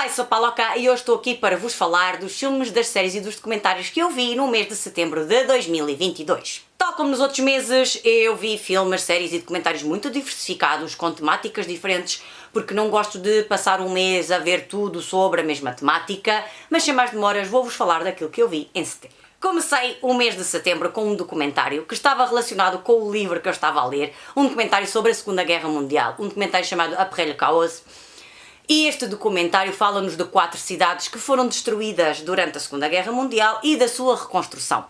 Olá, eu sou a Paloca e hoje estou aqui para vos falar dos filmes, das séries e dos documentários que eu vi no mês de setembro de 2022. Tal como nos outros meses, eu vi filmes, séries e documentários muito diversificados, com temáticas diferentes, porque não gosto de passar um mês a ver tudo sobre a mesma temática, mas sem mais demoras vou-vos falar daquilo que eu vi em setembro. Comecei o mês de setembro com um documentário que estava relacionado com o livro que eu estava a ler, um documentário sobre a Segunda Guerra Mundial, um documentário chamado Après le Chaos. E este documentário fala-nos de 4 cidades que foram destruídas durante a Segunda Guerra Mundial e da sua reconstrução.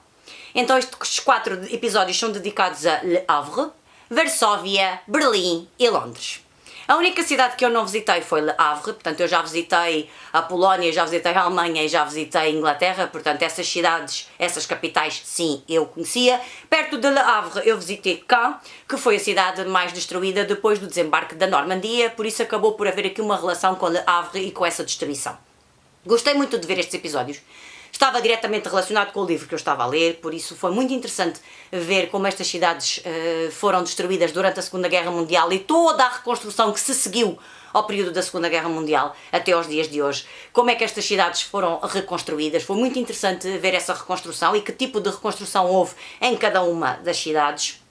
Então estes 4 episódios são dedicados a Le Havre, Varsóvia, Berlim e Londres. A única cidade que eu não visitei foi Le Havre, portanto eu já visitei a Polónia, já visitei a Alemanha e já visitei a Inglaterra, portanto essas cidades, essas capitais, sim, eu conhecia. Perto de Le Havre eu visitei Caen, que foi a cidade mais destruída depois do desembarque da Normandia, por isso acabou por haver aqui uma relação com Le Havre e com essa destruição. Gostei muito de ver estes episódios. Estava diretamente relacionado com o livro que eu estava a ler, por isso foi muito interessante ver como estas cidades foram destruídas durante a Segunda Guerra Mundial e toda a reconstrução que se seguiu ao período da Segunda Guerra Mundial até aos dias de hoje. Como é que estas cidades foram reconstruídas. Foi muito interessante ver essa reconstrução e que tipo de reconstrução houve em cada uma das cidades.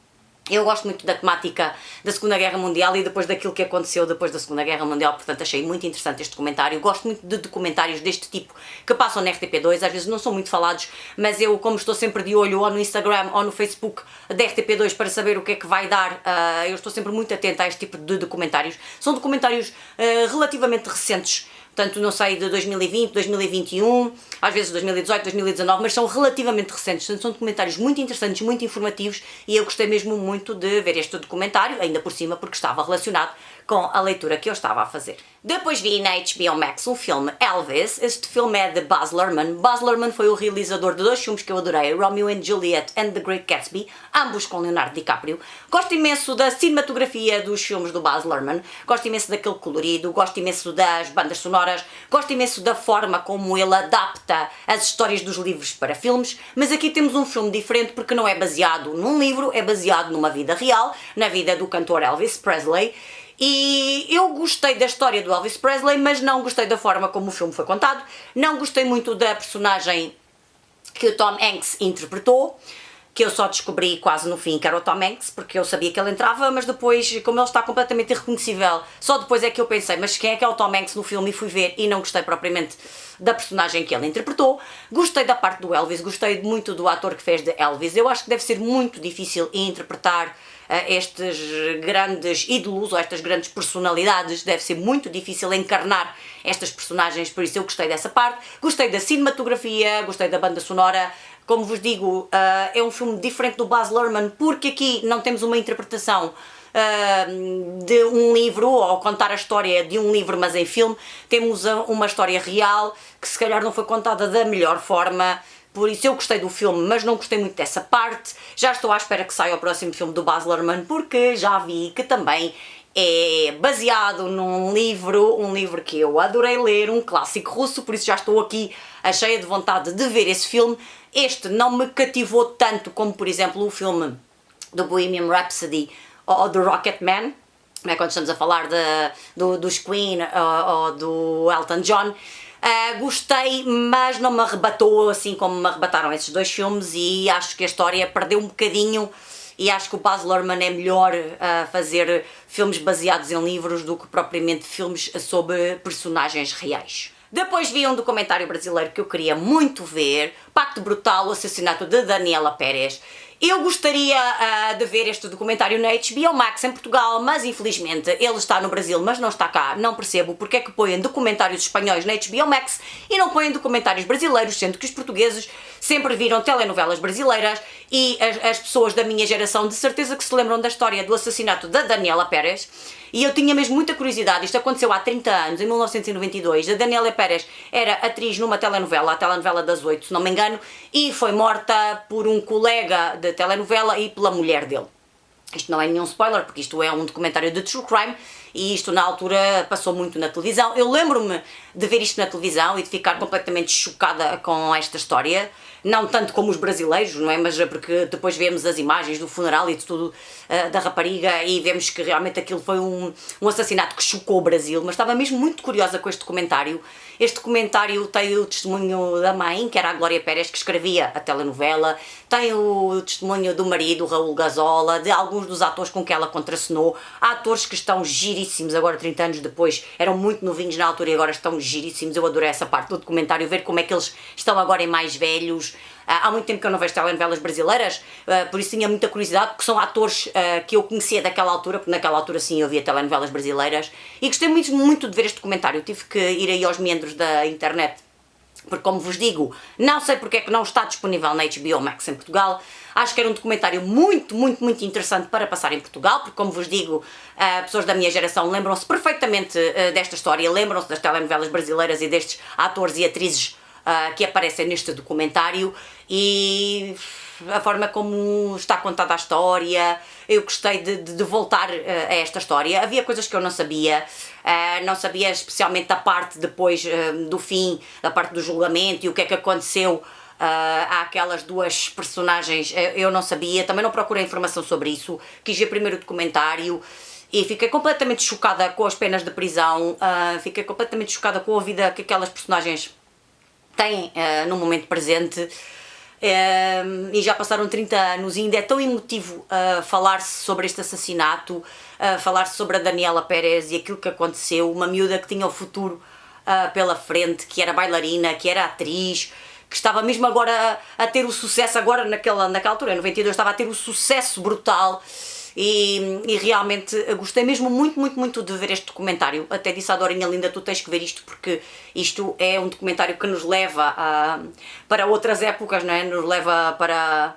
Eu gosto muito da temática da Segunda Guerra Mundial e depois daquilo que aconteceu depois da Segunda Guerra Mundial, portanto achei muito interessante este documentário. Gosto muito de documentários deste tipo que passam na RTP2, às vezes não são muito falados, mas eu, como estou sempre de olho ou no Instagram ou no Facebook da RTP2 para saber o que é que vai dar, eu estou sempre muito atenta a este tipo de documentários. São documentários relativamente recentes, portanto não sei, de 2020, 2021, às vezes 2018, 2019, mas são relativamente recentes, portanto são documentários muito interessantes, muito informativos e eu gostei mesmo muito de ver este documentário, ainda por cima porque estava relacionado com a leitura que eu estava a fazer. Depois vi na HBO Max um filme, Elvis. Este filme é de Baz Luhrmann. Baz Luhrmann foi o realizador de 2 filmes que eu adorei, Romeo and Juliet and The Great Gatsby, ambos com Leonardo DiCaprio. Gosto imenso da cinematografia dos filmes do Baz Luhrmann, gosto imenso daquele colorido, gosto imenso das bandas sonoras, gosto imenso da forma como ele adapta as histórias dos livros para filmes, mas aqui temos um filme diferente porque não é baseado num livro, é baseado numa vida real, na vida do cantor Elvis Presley. E eu gostei da história do Elvis Presley, mas não gostei da forma como o filme foi contado, não gostei muito da personagem que o Tom Hanks interpretou, que eu só descobri quase no fim que era o Tom Hanks, porque eu sabia que ele entrava, mas depois, como ele está completamente irreconhecível, só depois é que eu pensei, mas quem é que é o Tom Hanks no filme, e fui ver e não gostei propriamente da personagem que ele interpretou. Gostei da parte do Elvis, gostei muito do ator que fez de Elvis. Eu acho que deve ser muito difícil interpretar estes grandes ídolos ou estas grandes personalidades, deve ser muito difícil encarnar estas personagens, por isso eu gostei dessa parte. Gostei da cinematografia, gostei da banda sonora. Como vos digo, é um filme diferente do Baz Luhrmann porque aqui não temos uma interpretação de um livro ou contar a história de um livro, mas em filme temos uma história real que se calhar não foi contada da melhor forma. Por isso eu gostei do filme, mas não gostei muito dessa parte. Já estou à espera que saia o próximo filme do Baz Luhrmann, porque já vi que também é baseado num livro, um livro que eu adorei ler, um clássico russo, por isso já estou aqui cheia de vontade de ver esse filme. Este não me cativou tanto como, por exemplo, o filme do Bohemian Rhapsody ou do Rocketman, quando estamos a falar dos Queen ou do Elton John. Gostei, mas não me arrebatou assim como me arrebataram esses 2 filmes e acho que a história perdeu um bocadinho e acho que o Baz Luhrmann é melhor a fazer filmes baseados em livros do que propriamente filmes sobre personagens reais. Depois vi um documentário brasileiro que eu queria muito ver, Pacto Brutal, o assassinato de Daniela Pérez. Eu gostaria de ver este documentário na HBO Max em Portugal, mas infelizmente ele está no Brasil, mas não está cá. Não percebo porque é que põem documentários espanhóis na HBO Max e não põem documentários brasileiros, sendo que os portugueses sempre viram telenovelas brasileiras e as pessoas da minha geração de certeza que se lembram da história do assassinato da Daniela Pérez. E eu tinha mesmo muita curiosidade, isto aconteceu há 30 anos, em 1992, a Daniela Pérez era atriz numa telenovela, a telenovela das 8, se não me engano, e foi morta por um colega de telenovela e pela mulher dele. Isto não é nenhum spoiler, porque isto é um documentário de true crime e isto na altura passou muito na televisão. Eu lembro-me de ver isto na televisão e de ficar completamente chocada com esta história. Não tanto como os brasileiros, não é? Mas porque depois vemos as imagens do funeral e de tudo da rapariga e vemos que realmente aquilo foi um assassinato que chocou o Brasil. Mas estava mesmo muito curiosa com este documentário. Este documentário tem o testemunho da mãe, que era a Glória Pérez, que escrevia a telenovela. Tem o testemunho do marido, Raul Gazola, de alguns dos atores com que ela contracenou. Há atores que estão giríssimos agora, 30 anos depois. Eram muito novinhos na altura e agora estão giríssimos. Eu adorei essa parte do documentário, ver como é que eles estão agora em mais velhos. Há muito tempo que eu não vejo telenovelas brasileiras, por isso tinha muita curiosidade, porque são atores que eu conhecia daquela altura, porque naquela altura sim eu via telenovelas brasileiras, e gostei muito, muito de ver este documentário. Eu tive que ir aí aos meandros da internet, porque como vos digo, não sei porque é que não está disponível na HBO Max em Portugal. Acho que era um documentário muito, muito, muito interessante para passar em Portugal, porque como vos digo, pessoas da minha geração lembram-se perfeitamente desta história, lembram-se das telenovelas brasileiras e destes atores e atrizes que aparecem neste documentário, e a forma como está contada a história, eu gostei de voltar a esta história. Havia coisas que eu não sabia especialmente a parte depois do fim, da parte do julgamento e o que é que aconteceu àquelas duas personagens, eu não sabia, também não procurei informação sobre isso, quis ver primeiro o documentário e fiquei completamente chocada com as penas de prisão, fiquei completamente chocada com a vida que aquelas personagens têm no momento presente. E já passaram 30 anos e ainda é tão emotivo falar-se sobre este assassinato, falar-se sobre a Daniela Pérez e aquilo que aconteceu, uma miúda que tinha o futuro pela frente, que era bailarina, que era atriz, que estava mesmo agora a ter o sucesso, agora naquela altura, em 92, estava a ter o sucesso brutal. E realmente gostei mesmo muito, muito, muito de ver este documentário. Até disse à Dorinha linda, tu tens que ver isto, porque isto é um documentário que nos leva para outras épocas, não é? Nos leva para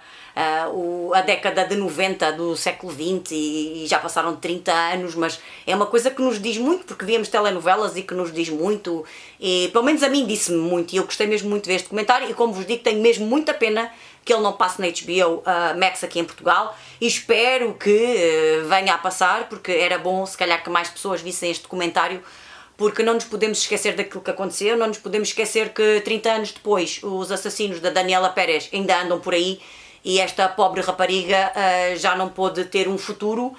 a década de 90 do século XX e já passaram 30 anos, mas é uma coisa que nos diz muito, porque víamos telenovelas e que nos diz muito, e pelo menos a mim disse-me muito, e eu gostei mesmo muito de ver este documentário, e como vos digo, tenho mesmo muita pena que ele não passe na HBO Max aqui em Portugal, e espero que venha a passar, porque era bom se calhar que mais pessoas vissem este documentário, porque não nos podemos esquecer daquilo que aconteceu, não nos podemos esquecer que 30 anos depois os assassinos da Daniela Pérez ainda andam por aí, e esta pobre rapariga já não pôde ter um futuro,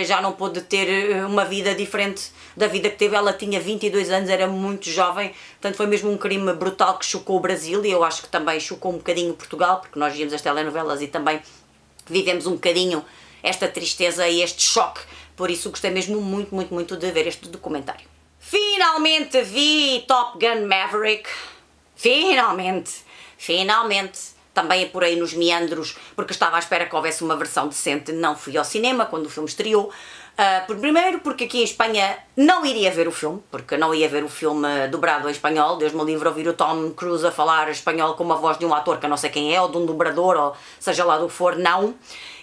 já não pôde ter uma vida diferente da vida que teve. Ela tinha 22 anos, era muito jovem, portanto foi mesmo um crime brutal que chocou o Brasil, e eu acho que também chocou um bocadinho Portugal, porque nós víamos as telenovelas e também vivemos um bocadinho esta tristeza e este choque, por isso gostei mesmo muito, muito, muito de ver este documentário. Finalmente vi Top Gun Maverick, finalmente, também por aí nos meandros, porque estava à espera que houvesse uma versão decente, não fui ao cinema quando o filme estreou. Primeiro porque aqui em Espanha não iria ver o filme, porque não ia ver o filme dobrado em espanhol. Deus me livre ouvir o Tom Cruise a falar espanhol com uma voz de um ator que eu não sei quem é, ou de um dobrador, ou seja lá do que for, não.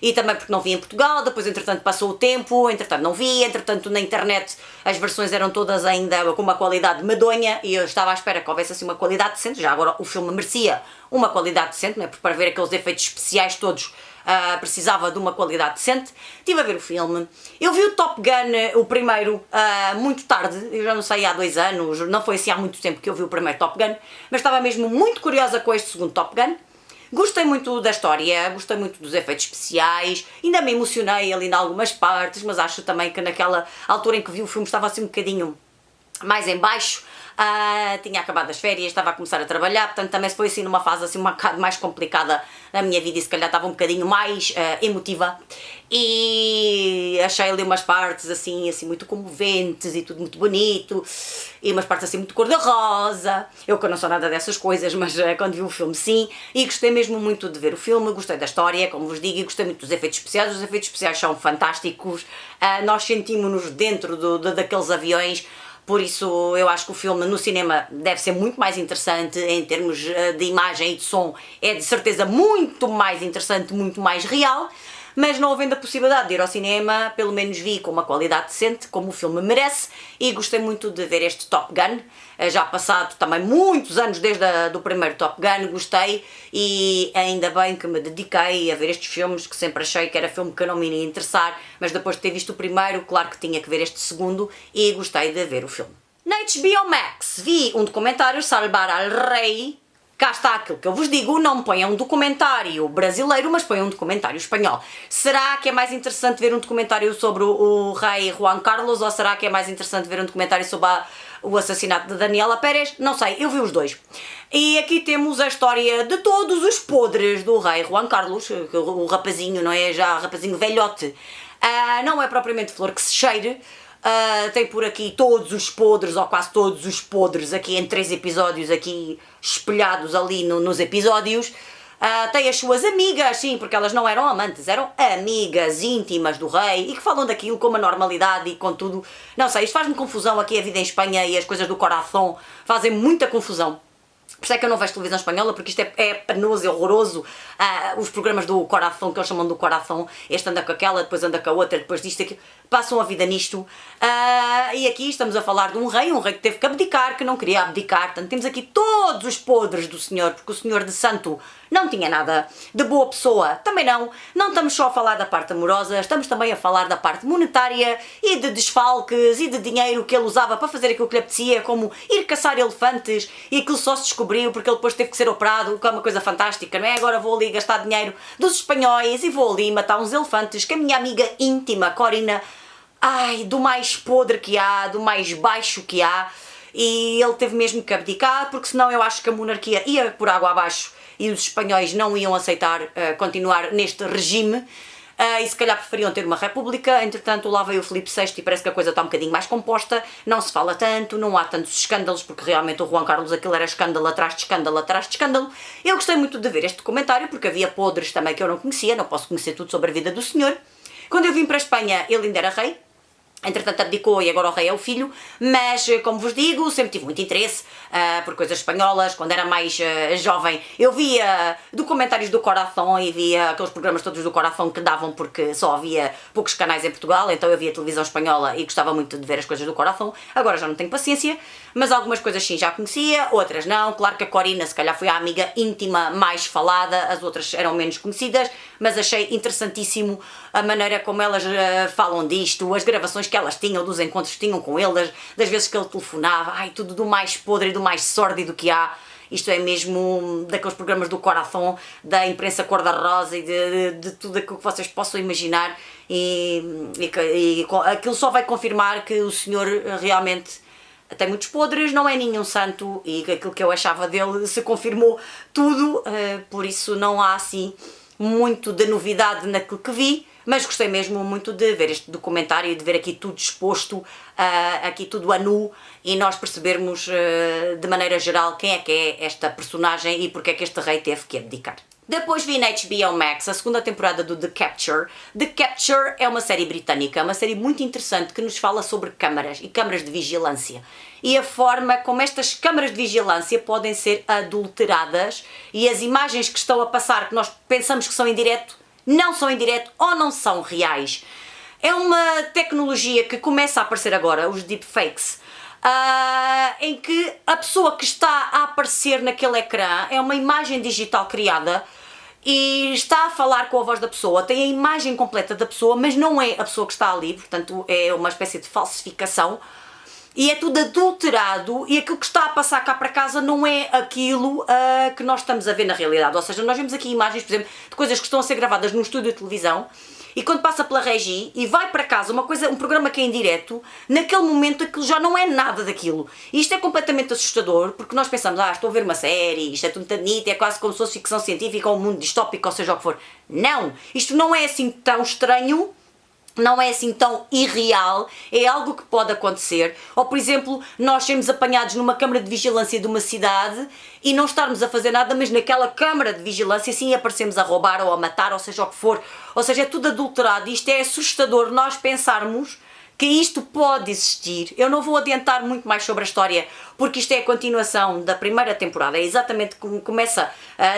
E também porque não vi em Portugal, depois entretanto passou o tempo, entretanto não vi, entretanto na internet as versões eram todas ainda com uma qualidade medonha e eu estava à espera que houvesse assim uma qualidade decente. Já agora o filme merecia uma qualidade decente, não é? Porque para ver aqueles efeitos especiais todos precisava de uma qualidade decente. Estive a ver o filme, eu vi o Top Gun, o primeiro, muito tarde, eu já não sei, há 2 anos, não foi assim há muito tempo que eu vi o primeiro Top Gun, mas estava mesmo muito curiosa com este segundo Top Gun. Gostei muito da história, gostei muito dos efeitos especiais, ainda me emocionei ali em algumas partes, mas acho também que naquela altura em que vi o filme estava assim um bocadinho mais em baixo. Tinha acabado as férias, estava a começar a trabalhar, portanto também foi assim numa fase assim um bocado mais complicada na minha vida e se calhar estava um bocadinho mais emotiva, e achei ali umas partes assim muito comoventes e tudo muito bonito, e umas partes assim muito cor-de-rosa. Eu que não sou nada dessas coisas, mas quando vi o filme sim, e gostei mesmo muito de ver o filme, gostei da história, como vos digo, e gostei muito dos efeitos especiais. Os efeitos especiais são fantásticos, nós sentimos-nos dentro daqueles aviões. Por isso eu acho que o filme no cinema deve ser muito mais interessante em termos de imagem e de som, é de certeza muito mais interessante, muito mais real, mas não havendo a possibilidade de ir ao cinema, pelo menos vi com uma qualidade decente, como o filme merece, e gostei muito de ver este Top Gun, já passado também muitos anos desde do primeiro Top Gun, gostei, e ainda bem que me dediquei a ver estes filmes, que sempre achei que era filme que eu não me iria interessar, mas depois de ter visto o primeiro, claro que tinha que ver este segundo, e gostei de ver o filme. Na HBO Max vi um documentário, Salvar al Rei. Cá está aquilo que eu vos digo, não me ponham um documentário brasileiro, mas ponham um documentário espanhol. Será que é mais interessante ver um documentário sobre o rei Juan Carlos, ou será que é mais interessante ver um documentário sobre o assassinato de Daniela Pérez? Não sei, eu vi os dois. E aqui temos a história de todos os podres do rei Juan Carlos, o rapazinho, não é? Já rapazinho velhote. Não é propriamente flor que se cheire. Tem por aqui todos os podres, ou quase todos os podres, aqui em 3 episódios, aqui espelhados ali nos episódios. Tem as suas amigas, sim, porque elas não eram amantes, eram amigas íntimas do rei e que falam daquilo com uma normalidade e com tudo. Não sei, isto faz-me confusão aqui, a vida em Espanha e as coisas do coração fazem muita confusão. Por isso é que eu não vejo televisão espanhola, porque isto é penoso, é horroroso. Os programas do coração, que eles chamam do coração, este anda com aquela, depois anda com a outra, depois disto, aqui, passam a vida nisto. E aqui estamos a falar de um rei que teve que abdicar, que não queria abdicar. Portanto, temos aqui todos os podres do senhor, porque o senhor de santo não tinha nada de boa pessoa. Também não estamos só a falar da parte amorosa, estamos também a falar da parte monetária e de desfalques e de dinheiro que ele usava para fazer aquilo que lhe apetecia, como ir caçar elefantes, e aquilo só se descobriu porque ele depois teve que ser operado, que é uma coisa fantástica, não é? Agora vou ali gastar dinheiro dos espanhóis e vou ali matar uns elefantes, que a minha amiga íntima, Corina, do mais podre que há, do mais baixo que há, e ele teve mesmo que abdicar, porque senão eu acho que a monarquia ia por água abaixo e os espanhóis não iam aceitar continuar neste regime, e se calhar preferiam ter uma república. Entretanto, lá veio o Filipe VI e parece que a coisa está um bocadinho mais composta, não se fala tanto, não há tantos escândalos, porque realmente o Juan Carlos aquilo era escândalo atrás de escândalo atrás de escândalo. Eu gostei muito de ver este documentário, porque havia podres também que eu não conhecia, não posso conhecer tudo sobre a vida do senhor. Quando eu vim para a Espanha, ele ainda era rei. Entretanto abdicou e agora o rei é o filho, mas como vos digo, sempre tive muito interesse por coisas espanholas. Quando era mais jovem eu via documentários do Coração e via aqueles programas todos do Coração que davam, porque só havia poucos canais em Portugal, então eu via televisão espanhola e gostava muito de ver as coisas do Coração. Agora já não tenho paciência, mas algumas coisas sim já conhecia, outras não. Claro que a Corina se calhar foi a amiga íntima mais falada, as outras eram menos conhecidas, mas achei interessantíssimo a maneira como elas falam disto, as gravações que elas tinham, dos encontros que tinham com ele, das vezes que ele telefonava, tudo do mais podre e do mais sórdido que há. Isto é mesmo daqueles programas do Coração, da imprensa cor-de-rosa e de tudo aquilo que vocês possam imaginar, e aquilo só vai confirmar que o senhor realmente tem muitos podres, não é nenhum santo, e aquilo que eu achava dele se confirmou tudo, por isso não há assim muito de novidade naquilo que vi, mas gostei mesmo muito de ver este documentário e de ver aqui tudo exposto, aqui tudo a nu, e nós percebermos de maneira geral quem é esta personagem e porque é que este rei teve que abdicar. Depois vi na HBO Max a segunda temporada do The Capture. The Capture é uma série britânica, uma série muito interessante que nos fala sobre câmaras e câmaras de vigilância. E a forma como estas câmaras de vigilância podem ser adulteradas e as imagens que estão a passar, que nós pensamos que são em direto, não são em direto ou não são reais. É uma tecnologia que começa a aparecer agora, os deepfakes, em que a pessoa que está a aparecer naquele ecrã é uma imagem digital criada e está a falar com a voz da pessoa, tem a imagem completa da pessoa, mas não é a pessoa que está ali, portanto é uma espécie de falsificação, e é tudo adulterado, e aquilo que está a passar cá para casa não é aquilo que nós estamos a ver na realidade. Ou seja, nós vemos aqui imagens, por exemplo, de coisas que estão a ser gravadas num estúdio de televisão, e quando passa pela regi e vai para casa um programa que é em direto, naquele momento aquilo já não é nada daquilo. E isto é completamente assustador, porque nós pensamos, estou a ver uma série, isto é tudo bonito, é quase como se fosse ficção científica ou um mundo distópico, ou seja o que for. Não! Isto não é assim tão estranho, não é assim tão irreal, é algo que pode acontecer. Ou, por exemplo, nós sermos apanhados numa câmara de vigilância de uma cidade e não estarmos a fazer nada, mas naquela câmara de vigilância sim aparecemos a roubar ou a matar, ou seja o que for. Ou seja, é tudo adulterado. Isto é assustador, nós pensarmos que isto pode existir. Eu não vou adiantar muito mais sobre a história, porque isto é a continuação da primeira temporada, é exatamente como começa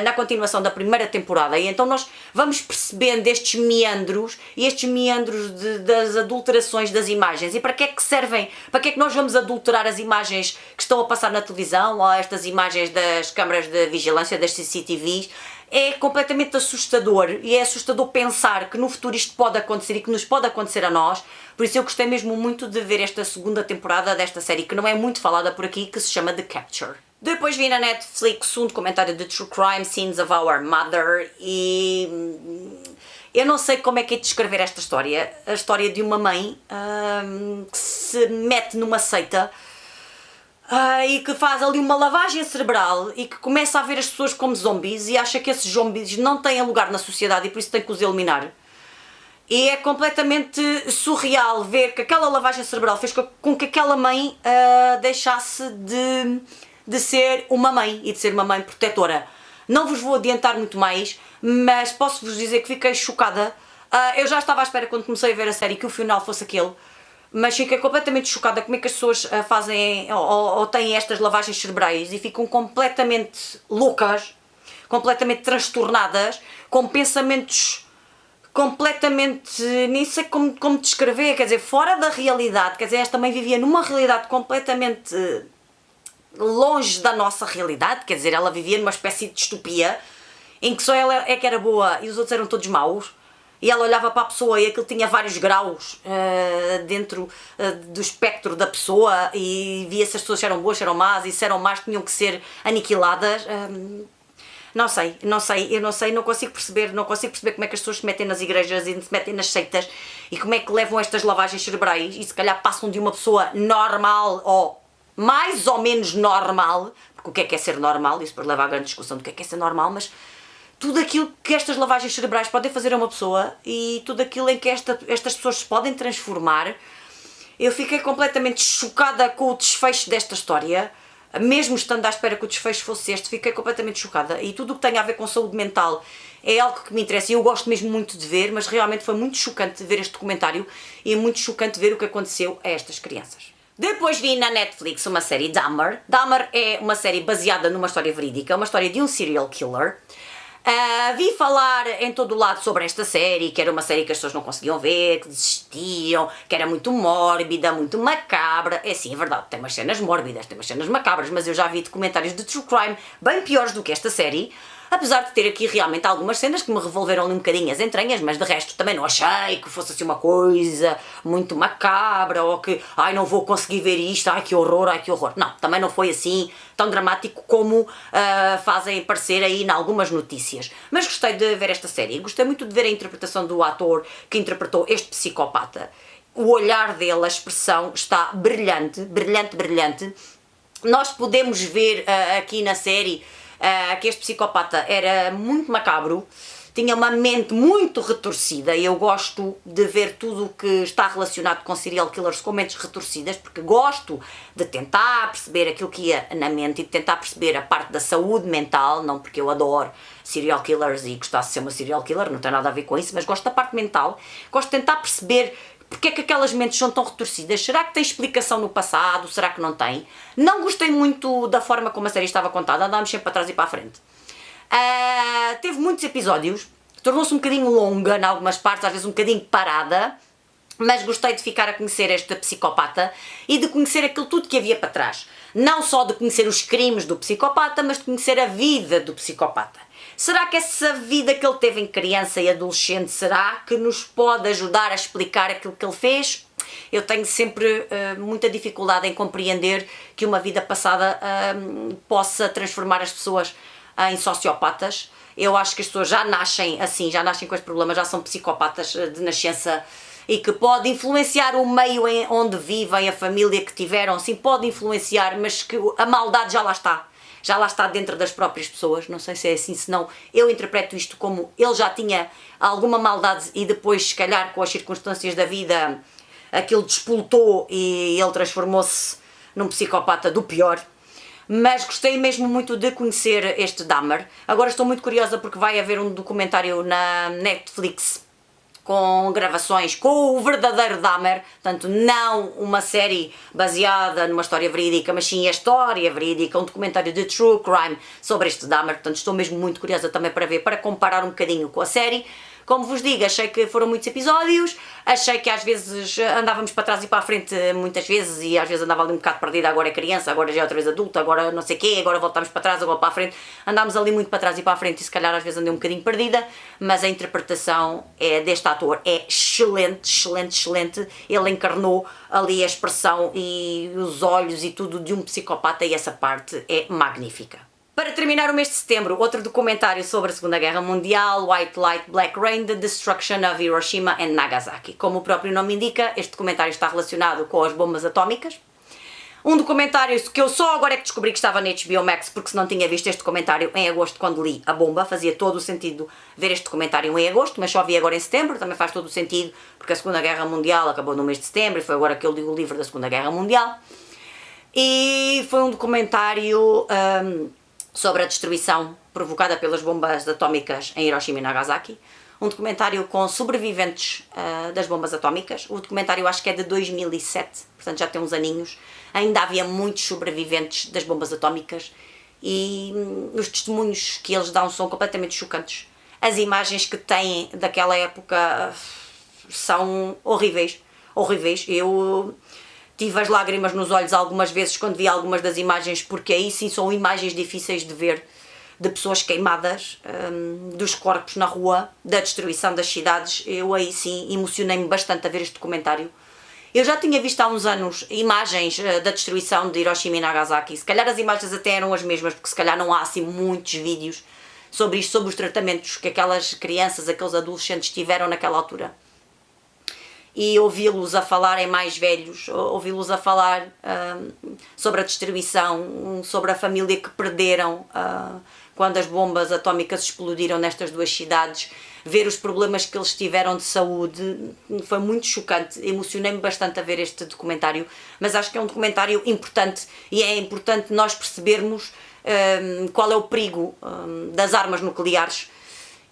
na continuação da primeira temporada, e então nós vamos percebendo estes meandros, e estes meandros das adulterações das imagens, e para que é que servem, para que é que nós vamos adulterar as imagens que estão a passar na televisão, ou estas imagens das câmaras de vigilância, das CCTVs. É completamente assustador, e é assustador pensar que no futuro isto pode acontecer e que nos pode acontecer a nós. Por isso eu gostei mesmo muito de ver esta segunda temporada desta série, que não é muito falada por aqui, que se chama The Capture. Depois vi na Netflix um documentário de True Crime Scenes of Our Mother, e eu não sei como é que é de descrever esta história. A história de uma mãe que se mete numa seita e que faz ali uma lavagem cerebral e que começa a ver as pessoas como zombies e acha que esses zombies não têm lugar na sociedade e por isso tem que os eliminar. E é completamente surreal ver que aquela lavagem cerebral fez com que aquela mãe deixasse de ser uma mãe e de ser uma mãe protetora. Não vos vou adiantar muito mais, mas posso-vos dizer que fiquei chocada. Eu já estava à espera quando comecei a ver a série que o final fosse aquele, mas fiquei completamente chocada como é que as pessoas fazem ou têm estas lavagens cerebrais e ficam completamente loucas, completamente transtornadas, com pensamentos completamente, nem sei como descrever, quer dizer, fora da realidade. Quer dizer, esta mãe vivia numa realidade completamente longe da nossa realidade, quer dizer, ela vivia numa espécie de distopia em que só ela é que era boa e os outros eram todos maus. E ela olhava para a pessoa e aquilo tinha vários graus dentro do espectro da pessoa, e via se as pessoas eram boas, se eram más, e se eram más tinham que ser aniquiladas. Não consigo perceber como é que as pessoas se metem nas igrejas e se metem nas seitas, e como é que levam estas lavagens cerebrais e se calhar passam de uma pessoa normal ou mais ou menos normal, porque o que é ser normal, isso depois leva à grande discussão do que é ser normal, mas tudo aquilo que estas lavagens cerebrais podem fazer a uma pessoa e tudo aquilo em que estas pessoas se podem transformar. Eu fiquei completamente chocada com o desfecho desta história, mesmo estando à espera que o desfecho fosse este, fiquei completamente chocada, e tudo o que tem a ver com saúde mental é algo que me interessa e eu gosto mesmo muito de ver, mas realmente foi muito chocante ver este documentário e é muito chocante ver o que aconteceu a estas crianças. Depois vi na Netflix uma série Dahmer. Dahmer é uma série baseada numa história verídica, uma história de um serial killer. Vi falar em todo o lado sobre esta série, que era uma série que as pessoas não conseguiam ver, que desistiam, que era muito mórbida, muito macabra. É sim, é verdade, tem umas cenas mórbidas, tem umas cenas macabras, mas eu já vi documentários de true crime bem piores do que esta série, apesar de ter aqui realmente algumas cenas que me revolveram ali um bocadinho as entranhas, mas de resto também não achei que fosse assim uma coisa muito macabra, ou que, ai, não vou conseguir ver isto, ai que horror, ai que horror. Não, também não foi assim tão dramático como fazem parecer aí em algumas notícias. Mas gostei de ver esta série, gostei muito de ver a interpretação do ator que interpretou este psicopata. O olhar dele, a expressão está brilhante, brilhante, brilhante. Nós podemos ver aqui na série que este psicopata era muito macabro, tinha uma mente muito retorcida, e eu gosto de ver tudo o que está relacionado com serial killers com mentes retorcidas, porque gosto de tentar perceber aquilo que ia na mente e de tentar perceber a parte da saúde mental, não porque eu adoro serial killers e gostasse de ser uma serial killer, não tem nada a ver com isso, mas gosto da parte mental, gosto de tentar perceber porque é que aquelas mentes são tão retorcidas. Será que tem explicação no passado? Será que não tem? Não gostei muito da forma como a série estava contada, andámos sempre para trás e para a frente. Teve muitos episódios, tornou-se um bocadinho longa em algumas partes, às vezes um bocadinho parada, mas gostei de ficar a conhecer esta psicopata e de conhecer aquilo tudo que havia para trás. Não só de conhecer os crimes do psicopata, mas de conhecer a vida do psicopata. Será que essa vida que ele teve em criança e adolescente, será que nos pode ajudar a explicar aquilo que ele fez? Eu tenho sempre muita dificuldade em compreender que uma vida passada possa transformar as pessoas em sociopatas. Eu acho que as pessoas já nascem assim, já nascem com este problema, já são psicopatas de nascença, e que pode influenciar o meio onde vivem, a família que tiveram, sim, pode influenciar, mas que a maldade já lá está dentro das próprias pessoas. Não sei se é assim, senão eu interpreto isto como ele já tinha alguma maldade e depois, se calhar, com as circunstâncias da vida, aquilo despoltou e ele transformou-se num psicopata do pior. Mas gostei mesmo muito de conhecer este Dahmer. Agora estou muito curiosa porque vai haver um documentário na Netflix com gravações com o verdadeiro Dahmer, portanto não uma série baseada numa história verídica, mas sim a história verídica, um documentário de true crime sobre este Dahmer, portanto estou mesmo muito curiosa também para ver, para comparar um bocadinho com a série. Como vos digo, achei que foram muitos episódios, achei que às vezes andávamos para trás e para a frente muitas vezes e às vezes andava ali um bocado perdida, agora é criança, agora já é outra vez adulta, agora não sei o quê, agora voltamos para trás, agora para a frente, andámos ali muito para trás e para a frente e se calhar às vezes andei um bocadinho perdida, mas a interpretação deste ator é excelente, excelente, excelente, ele encarnou ali a expressão e os olhos e tudo de um psicopata e essa parte é magnífica. Para terminar o mês de setembro, outro documentário sobre a Segunda Guerra Mundial, White Light, Black Rain, The Destruction of Hiroshima and Nagasaki. Como o próprio nome indica, este documentário está relacionado com as bombas atómicas. Um documentário que eu só agora é que descobri que estava na HBO Max, porque se não tinha visto este documentário em agosto quando li A Bomba, fazia todo o sentido ver este documentário em agosto, mas só vi agora em setembro, também faz todo o sentido, porque a Segunda Guerra Mundial acabou no mês de setembro e foi agora que eu li o livro da Segunda Guerra Mundial. E foi um documentário sobre a destruição provocada pelas bombas atómicas em Hiroshima e Nagasaki. Um documentário com sobreviventes das bombas atómicas. O documentário acho que é de 2007, portanto já tem uns aninhos. Ainda havia muitos sobreviventes das bombas atómicas e os testemunhos que eles dão são completamente chocantes. As imagens que têm daquela época são horríveis, horríveis. Eu tive as lágrimas nos olhos algumas vezes quando vi algumas das imagens, porque aí sim são imagens difíceis de ver, de pessoas queimadas, dos corpos na rua, da destruição das cidades. Eu aí sim emocionei-me bastante a ver este documentário. Eu já tinha visto há uns anos imagens da destruição de Hiroshima e Nagasaki, se calhar as imagens até eram as mesmas, porque se calhar não há assim muitos vídeos sobre isto, sobre os tratamentos que aquelas crianças, aqueles adolescentes tiveram naquela altura. E ouvi-los a falarem mais velhos, ouvi-los a falar sobre a destruição, sobre a família que perderam quando as bombas atómicas explodiram nestas duas cidades, ver os problemas que eles tiveram de saúde, foi muito chocante, emocionei-me bastante a ver este documentário, mas acho que é um documentário importante e é importante nós percebermos qual é o perigo das armas nucleares.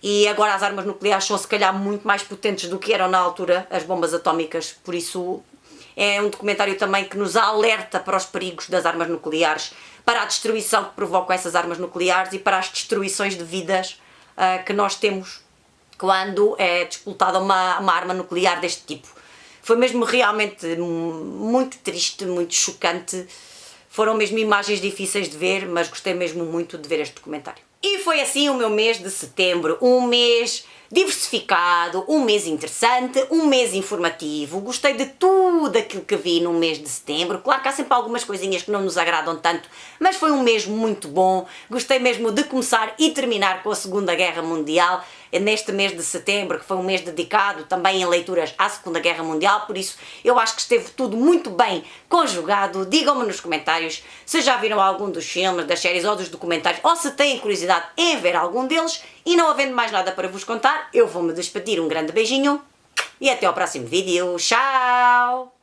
E agora as armas nucleares são se calhar muito mais potentes do que eram na altura as bombas atómicas, por isso é um documentário também que nos alerta para os perigos das armas nucleares, para a destruição que provocam essas armas nucleares e para as destruições de vidas que nós temos quando é disputada uma arma nuclear deste tipo. Foi mesmo realmente muito triste, muito chocante, foram mesmo imagens difíceis de ver, mas gostei mesmo muito de ver este documentário. E foi assim o meu mês de setembro, um mês diversificado, um mês interessante, um mês informativo. Gostei de tudo aquilo que vi no mês de setembro. Claro que há sempre algumas coisinhas que não nos agradam tanto, mas foi um mês muito bom. Gostei mesmo de começar e terminar com a Segunda Guerra Mundial neste mês de setembro, que foi um mês dedicado também em leituras à Segunda Guerra Mundial, por isso eu acho que esteve tudo muito bem conjugado. Digam-me nos comentários se já viram algum dos filmes, das séries ou dos documentários, ou se têm curiosidade em ver algum deles. E não havendo mais nada para vos contar, eu vou-me despedir. Um grande beijinho e até ao próximo vídeo. Tchau!